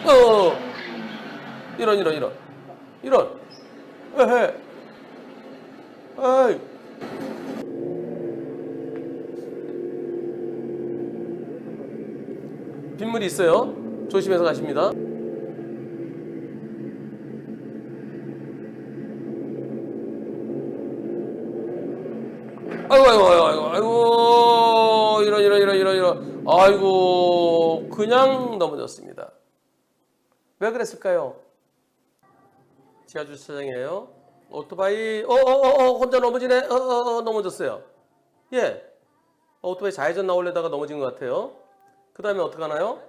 어, 이런. 에헤. 에이. 빗물이 있어요. 조심해서 가십니다. 아이고, 이런. 아이고, 그냥 넘어졌습니다. 왜 그랬을까요? 지하 주차장이에요. 오토바이, 혼자 넘어지네. 넘어졌어요. 예. 오토바이 좌회전 나오려다가 넘어진 것 같아요. 그 다음에 어떡하나요?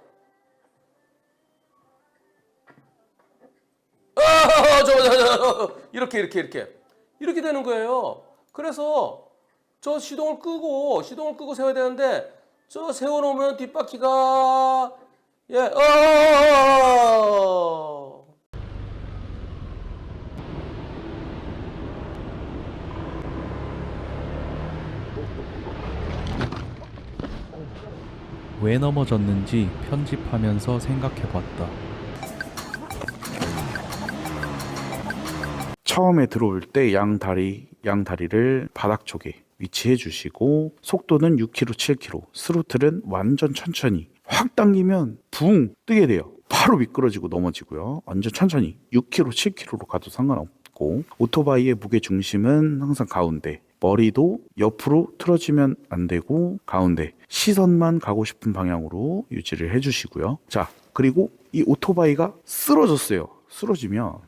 이렇게 되는 거예요. 그래서 저 시동을 끄고 세워야 되는데, 저 세워놓으면 뒷바퀴가, 예, 왜 넘어졌는지 편집하면서 생각해봤다. 처음에 들어올 때 양다리를 바닥 쪽에 위치해 주시고 속도는 6km, 7km, 스로틀은 완전 천천히 확 당기면 붕 뜨게 돼요. 바로 미끄러지고 넘어지고요. 완전 천천히 6km, 7km로 가도 상관없고 오토바이의 무게 중심은 항상 가운데, 머리도 옆으로 틀어지면 안 되고 가운데, 시선만 가고 싶은 방향으로 유지를 해주시고요. 자, 그리고 이 오토바이가 쓰러졌어요.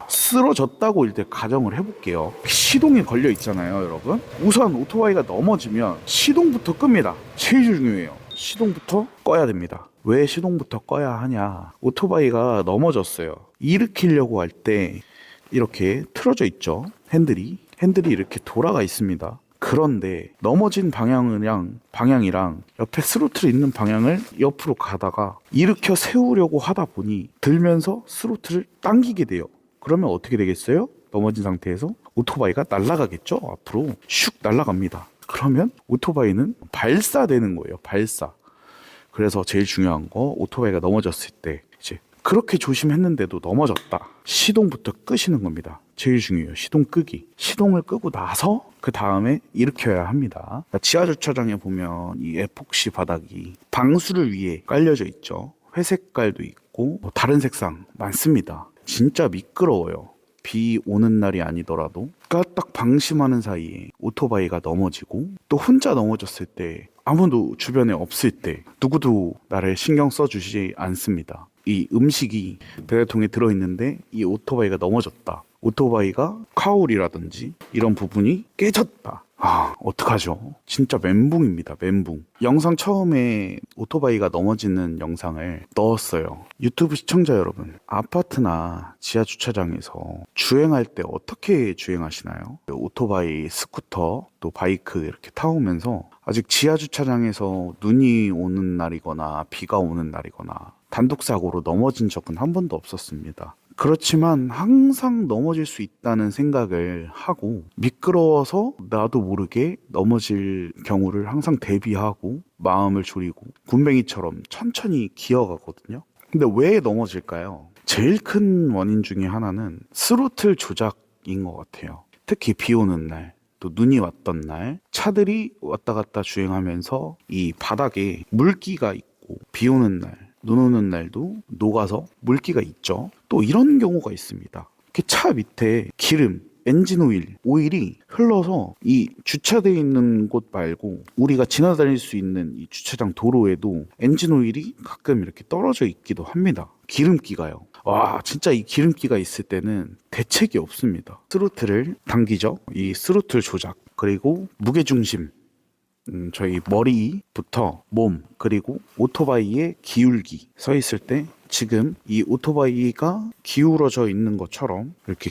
쓰러졌다고 일단 가정을 해볼게요. 시동이 걸려 있잖아요, 여러분. 우선 오토바이가 넘어지면 시동부터 끕니다. 제일 중요해요. 시동부터 꺼야 됩니다. 왜 시동부터 꺼야 하냐? 오토바이가 넘어졌어요. 일으키려고 할 때 이렇게 틀어져 있죠. 핸들이 이렇게 돌아가 있습니다. 그런데 넘어진 방향이랑 옆에 스로틀 있는 방향을 옆으로 가다가 일으켜 세우려고 하다 보니 들면서 스로틀을 당기게 돼요. 그러면 어떻게 되겠어요? 넘어진 상태에서 오토바이가 날아가겠죠? 앞으로 슉 날아갑니다. 그러면 오토바이는 발사되는 거예요. 발사. 그래서 제일 중요한 거, 오토바이가 넘어졌을 때 이제 그렇게 조심했는데도 넘어졌다. 시동부터 끄시는 겁니다. 제일 중요해요. 시동 끄기. 시동을 끄고 나서 그 다음에 일으켜야 합니다. 지하 주차장에 보면 이 에폭시 바닥이 방수를 위해 깔려져 있죠. 회색깔도 있고 뭐 다른 색상 많습니다. 진짜 미끄러워요. 비 오는 날이 아니더라도 까딱 방심하는 사이에 오토바이가 넘어지고, 또 혼자 넘어졌을 때 아무도 주변에 없을 때 누구도 나를 신경 써주지 않습니다. 이 음식이 배달통에 들어있는데 이 오토바이가 넘어졌다. 오토바이가 카울이라든지 이런 부분이 깨졌다. 어떡하죠? 진짜 멘붕입니다. 멘붕. 영상 처음에 오토바이가 넘어지는 영상을 넣었어요. 유튜브 시청자 여러분, 아파트나 지하 주차장에서 주행할 때 어떻게 주행하시나요? 오토바이, 스쿠터, 또 바이크 이렇게 타오면서 아직 지하 주차장에서 눈이 오는 날이거나 비가 오는 날이거나 단독 사고로 넘어진 적은 한 번도 없었습니다. 그렇지만 항상 넘어질 수 있다는 생각을 하고, 미끄러워서 나도 모르게 넘어질 경우를 항상 대비하고 마음을 졸이고 군뱅이처럼 천천히 기어가거든요. 근데 왜 넘어질까요? 제일 큰 원인 중에 하나는 스로틀 조작인 것 같아요. 특히 비 오는 날, 또 눈이 왔던 날, 차들이 왔다 갔다 주행하면서 이 바닥에 물기가 있고, 비 오는 날, 눈 오는 날도 녹아서 물기가 있죠. 또 이런 경우가 있습니다. 이렇게 차 밑에 기름, 엔진 오일이 흘러서 이 주차되어 있는 곳 말고 우리가 지나다닐 수 있는 이 주차장 도로에도 엔진 오일이 가끔 이렇게 떨어져 있기도 합니다. 기름기가요. 와, 진짜 이 기름기가 있을 때는 대책이 없습니다. 스로틀을 당기죠. 이 스로틀 조작, 그리고 무게중심, 저희 머리부터 몸, 그리고 오토바이의 기울기 서 있을 때, 지금 이 오토바이가 기울어져 있는 것처럼 이렇게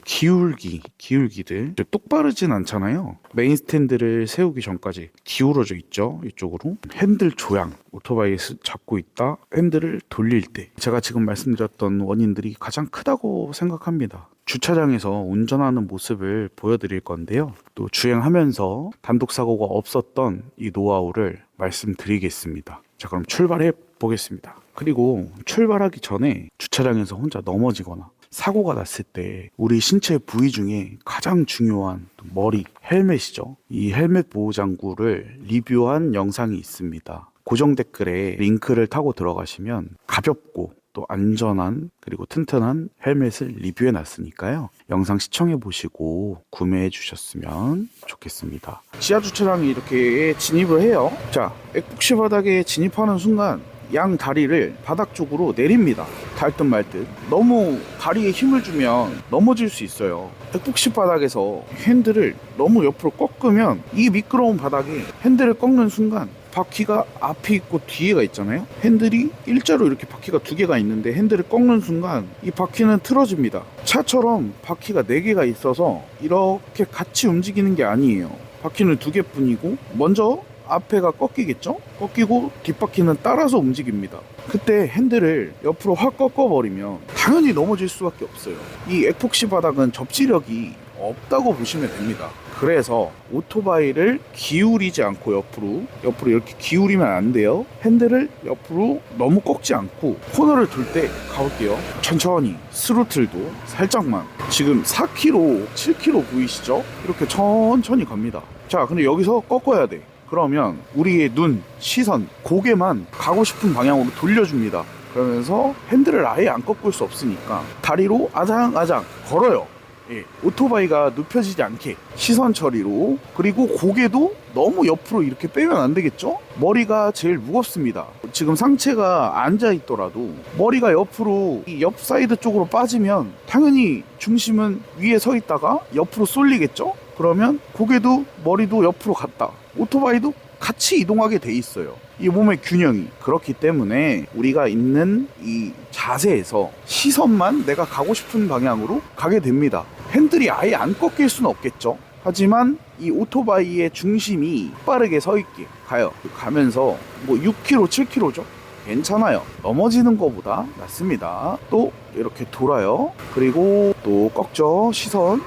기울기들 똑바르진 않잖아요. 메인 스탠드를 세우기 전까지 기울어져 있죠. 이쪽으로 핸들 조향, 오토바이 잡고 있다 핸들을 돌릴 때, 제가 지금 말씀드렸던 원인들이 가장 크다고 생각합니다. 주차장에서 운전하는 모습을 보여드릴 건데요. 또 주행하면서 단독 사고가 없었던 이 노하우를 말씀드리겠습니다. 자, 그럼 출발해 보겠습니다. 그리고 출발하기 전에 주차장에서 혼자 넘어지거나 사고가 났을 때 우리 신체 부위 중에 가장 중요한 머리, 헬멧이죠. 이 헬멧 보호 장구를 리뷰한 영상이 있습니다. 고정 댓글에 링크를 타고 들어가시면 가볍고 또 안전한 그리고 튼튼한 헬멧을 리뷰해 놨으니까요. 영상 시청해 보시고 구매해 주셨으면 좋겠습니다. 지하 주차장에 이렇게 진입을 해요. 자, 액북시 바닥에 진입하는 순간 양 다리를 바닥 쪽으로 내립니다. 닿을 듯 말 듯. 너무 다리에 힘을 주면 넘어질 수 있어요. 액북시 바닥에서 핸들을 너무 옆으로 꺾으면 이 미끄러운 바닥에 핸들을 꺾는 순간 바퀴가 앞에 있고 뒤에가 있잖아요. 핸들이 일자로 이렇게 바퀴가 두 개가 있는데 핸들을 꺾는 순간 이 바퀴는 틀어집니다. 차처럼 바퀴가 네 개가 있어서 이렇게 같이 움직이는 게 아니에요. 바퀴는 두 개뿐이고 먼저 앞에가 꺾이겠죠? 꺾이고 뒷바퀴는 따라서 움직입니다. 그때 핸들을 옆으로 확 꺾어버리면 당연히 넘어질 수밖에 없어요. 이 에폭시 바닥은 접지력이 없다고 보시면 됩니다. 그래서 오토바이를 기울이지 않고 옆으로 이렇게 기울이면 안 돼요. 핸들을 옆으로 너무 꺾지 않고 코너를 돌 때 가볼게요. 천천히 스로틀도 살짝만. 지금 4km, 7km 보이시죠? 이렇게 천천히 갑니다. 자, 근데 여기서 꺾어야 돼. 그러면 우리의 눈, 시선, 고개만 가고 싶은 방향으로 돌려줍니다. 그러면서 핸들을 아예 안 꺾을 수 없으니까 다리로 아장아장 걸어요. 예, 오토바이가 눕혀지지 않게 시선 처리로. 그리고 고개도 너무 옆으로 이렇게 빼면 안 되겠죠? 머리가 제일 무겁습니다. 지금 상체가 앉아 있더라도 머리가 옆으로 이 옆 사이드 쪽으로 빠지면 당연히 중심은 위에 서 있다가 옆으로 쏠리겠죠? 그러면 고개도 머리도 옆으로 갔다. 오토바이도 같이 이동하게 돼 있어요. 이 몸의 균형이. 그렇기 때문에 우리가 있는 이 자세에서 시선만 내가 가고 싶은 방향으로 가게 됩니다. 핸들이 아예 안 꺾일 수는 없겠죠. 하지만 이 오토바이의 중심이 빠르게 서 있게 가요. 가면서 뭐 6km, 7km죠. 괜찮아요. 넘어지는 것보다 낫습니다. 또 이렇게 돌아요. 그리고 또 꺾죠. 시선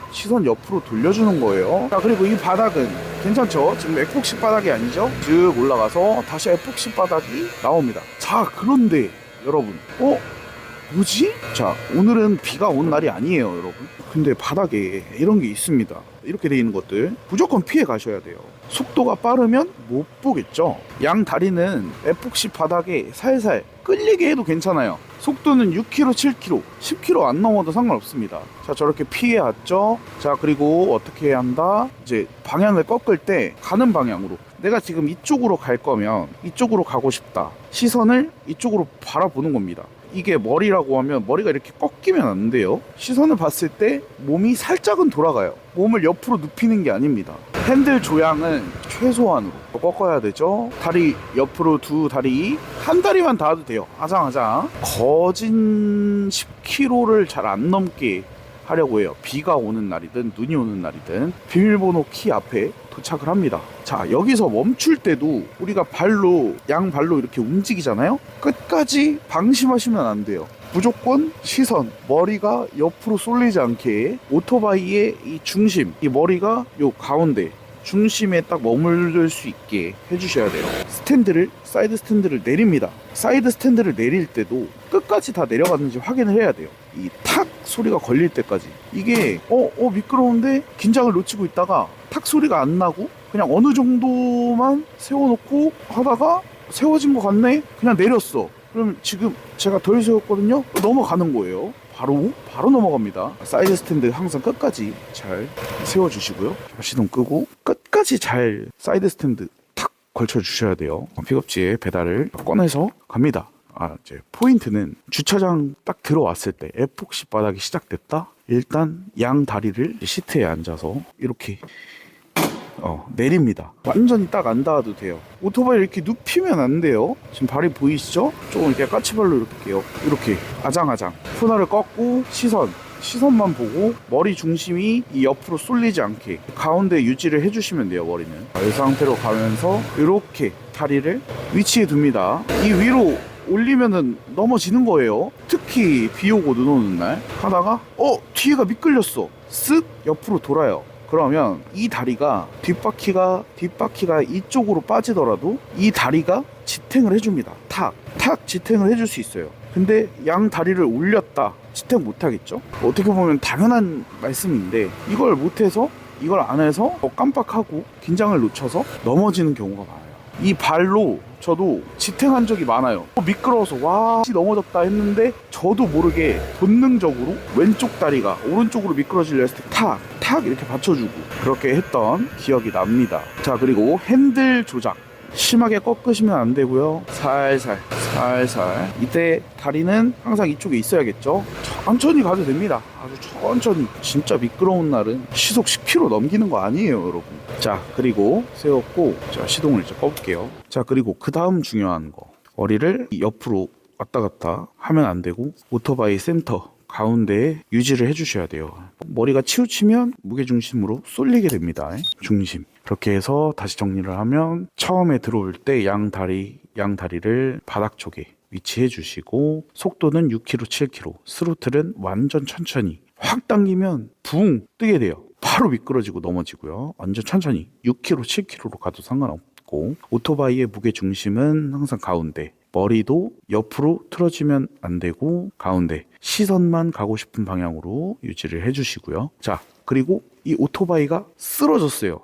옆으로 돌려주는 거예요. 자, 그리고 이 바닥은 괜찮죠? 지금 에폭시 바닥이 아니죠? 쭉 올라가서 다시 에폭시 바닥이 나옵니다. 자, 그런데 여러분, 뭐지? 자, 오늘은 비가 온 날이 아니에요, 여러분. 근데 바닥에 이런 게 있습니다. 이렇게 돼 있는 것들 무조건 피해 가셔야 돼요. 속도가 빠르면 못 보겠죠. 양 다리는 에폭시 바닥에 살살 끌리게 해도 괜찮아요. 속도는 6km, 7km, 10km 안 넘어도 상관없습니다. 자, 저렇게 피해왔죠. 자, 그리고 어떻게 해야 한다? 이제 방향을 꺾을 때 가는 방향으로. 내가 지금 이쪽으로 갈 거면 이쪽으로 가고 싶다. 시선을 이쪽으로 바라보는 겁니다. 이게 머리라고 하면 머리가 이렇게 꺾이면 안 돼요. 시선을 봤을 때 몸이 살짝은 돌아가요. 몸을 옆으로 눕히는 게 아닙니다. 핸들 조향은 최소한으로 꺾어야 되죠. 다리 옆으로 두 다리, 한 다리만 닿아도 돼요. 아장아장. 거진 10km를 잘 안 넘게 하려고 해요. 비가 오는 날이든 눈이 오는 날이든 비밀번호 키 앞에 도착을 합니다. 자, 여기서 멈출 때도 우리가 양 발로 이렇게 움직이잖아요. 끝까지 방심하시면 안 돼요. 무조건 시선, 머리가 옆으로 쏠리지 않게 오토바이의 이 중심, 이 머리가 요 가운데 중심에 딱 머무를 수 있게 해주셔야 돼요. 사이드 스탠드를 내립니다. 사이드 스탠드를 내릴 때도 끝까지 다 내려갔는지 확인을 해야 돼요. 이 탁 소리가 걸릴 때까지. 이게 미끄러운데 긴장을 놓치고 있다가 탁 소리가 안 나고 그냥 어느 정도만 세워놓고 하다가 세워진 것 같네? 그냥 내렸어. 그럼 지금 제가 덜 세웠거든요? 넘어가는 거예요. 바로 넘어갑니다. 사이드 스탠드 항상 끝까지 잘 세워주시고요. 시동 끄고 끝까지 잘 사이드 스탠드 탁 걸쳐주셔야 돼요. 픽업지에 배달을 꺼내서 갑니다. 이제 포인트는 주차장 딱 들어왔을 때 에폭시 바닥이 시작됐다. 일단 양 다리를 시트에 앉아서 이렇게 내립니다. 완전히 딱 안 닿아도 돼요. 오토바이 이렇게 눕히면 안 돼요. 지금 발이 보이시죠? 조금 이렇게 까치발로 이렇게 아장아장 코너를 꺾고 시선만 보고 머리 중심이 이 옆으로 쏠리지 않게 가운데 유지를 해주시면 돼요. 머리는 이 상태로 가면서 이렇게 다리를 위치해 둡니다. 이 위로 올리면은 넘어지는 거예요. 특히 비 오고 눈 오는 날 하다가 뒤에가 미끌렸어. 쓱 옆으로 돌아요. 그러면 이 다리가 뒷바퀴가 이쪽으로 빠지더라도 이 다리가 지탱을 해줍니다. 탁 지탱을 해줄 수 있어요. 근데 양 다리를 올렸다, 지탱 못하겠죠? 어떻게 보면 당연한 말씀인데 이걸 못해서, 이걸 안 해서 깜빡하고 긴장을 놓쳐서 넘어지는 경우가 많아요. 이 발로 저도 지탱한 적이 많아요. 미끄러워서 와 넘어졌다 했는데 저도 모르게 본능적으로 왼쪽 다리가 오른쪽으로 미끄러지려 했을 때 탁 이렇게 받쳐주고 그렇게 했던 기억이 납니다. 자, 그리고 핸들 조작 심하게 꺾으시면 안 되고요. 살살 이때 다리는 항상 이쪽에 있어야겠죠. 천천히 가도 됩니다. 아주 천천히. 진짜 미끄러운 날은 시속 10km 넘기는 거 아니에요, 여러분. 자, 그리고 세웠고, 자, 시동을 이제 꺼볼게요. 자, 그리고 그 다음 중요한 거, 머리를 옆으로 왔다 갔다 하면 안 되고 오토바이 센터 가운데에 유지를 해주셔야 돼요. 머리가 치우치면 무게중심으로 쏠리게 됩니다. 중심. 그렇게 해서 다시 정리를 하면 처음에 들어올 때 양 다리를 바닥 쪽에 위치해 주시고 속도는 6km, 7km, 스로틀은 완전 천천히. 확 당기면 붕 뜨게 돼요. 바로 미끄러지고 넘어지고요. 완전 천천히 6km, 7km로 가도 상관없고 오토바이의 무게중심은 항상 가운데. 머리도 옆으로 틀어지면 안 되고 가운데 시선만 가고 싶은 방향으로 유지를 해주시고요. 자, 그리고 이 오토바이가 쓰러졌어요.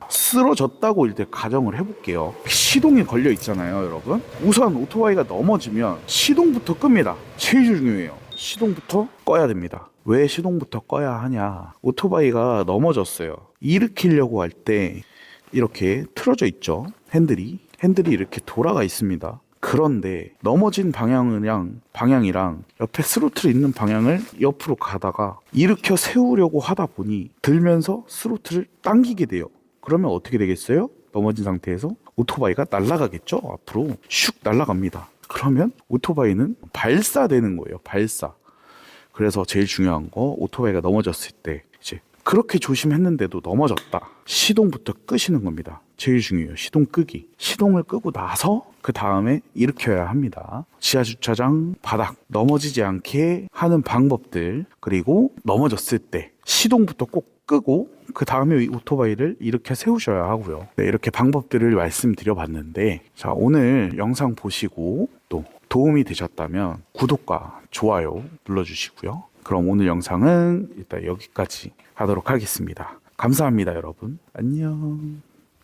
쓰러졌다고 일단 가정을 해볼게요. 시동이 걸려 있잖아요, 여러분. 우선 오토바이가 넘어지면 시동부터 끕니다. 제일 중요해요. 시동부터 꺼야 됩니다. 왜 시동부터 꺼야 하냐? 오토바이가 넘어졌어요. 일으키려고 할 때 이렇게 틀어져 있죠. 핸들이 이렇게 돌아가 있습니다. 그런데 넘어진 방향이랑 옆에 스로틀 있는 방향을 옆으로 가다가 일으켜 세우려고 하다 보니 들면서 스로틀을 당기게 돼요. 그러면 어떻게 되겠어요? 넘어진 상태에서 오토바이가 날아가겠죠? 앞으로 슉 날아갑니다. 그러면 오토바이는 발사되는 거예요. 발사. 그래서 제일 중요한 거, 오토바이가 넘어졌을 때 이제 그렇게 조심했는데도 넘어졌다. 시동부터 끄시는 겁니다. 제일 중요해요. 시동 끄기. 시동을 끄고 나서 그 다음에 일으켜야 합니다. 지하주차장 바닥 넘어지지 않게 하는 방법들, 그리고 넘어졌을 때 시동부터 꼭 끄고 그 다음에 오토바이를 일으켜 세우셔야 하고요. 네, 이렇게 방법들을 말씀드려 봤는데, 자, 오늘 영상 보시고 또 도움이 되셨다면 구독과 좋아요 눌러주시고요. 그럼 오늘 영상은 일단 여기까지 하도록 하겠습니다. 감사합니다, 여러분. 안녕.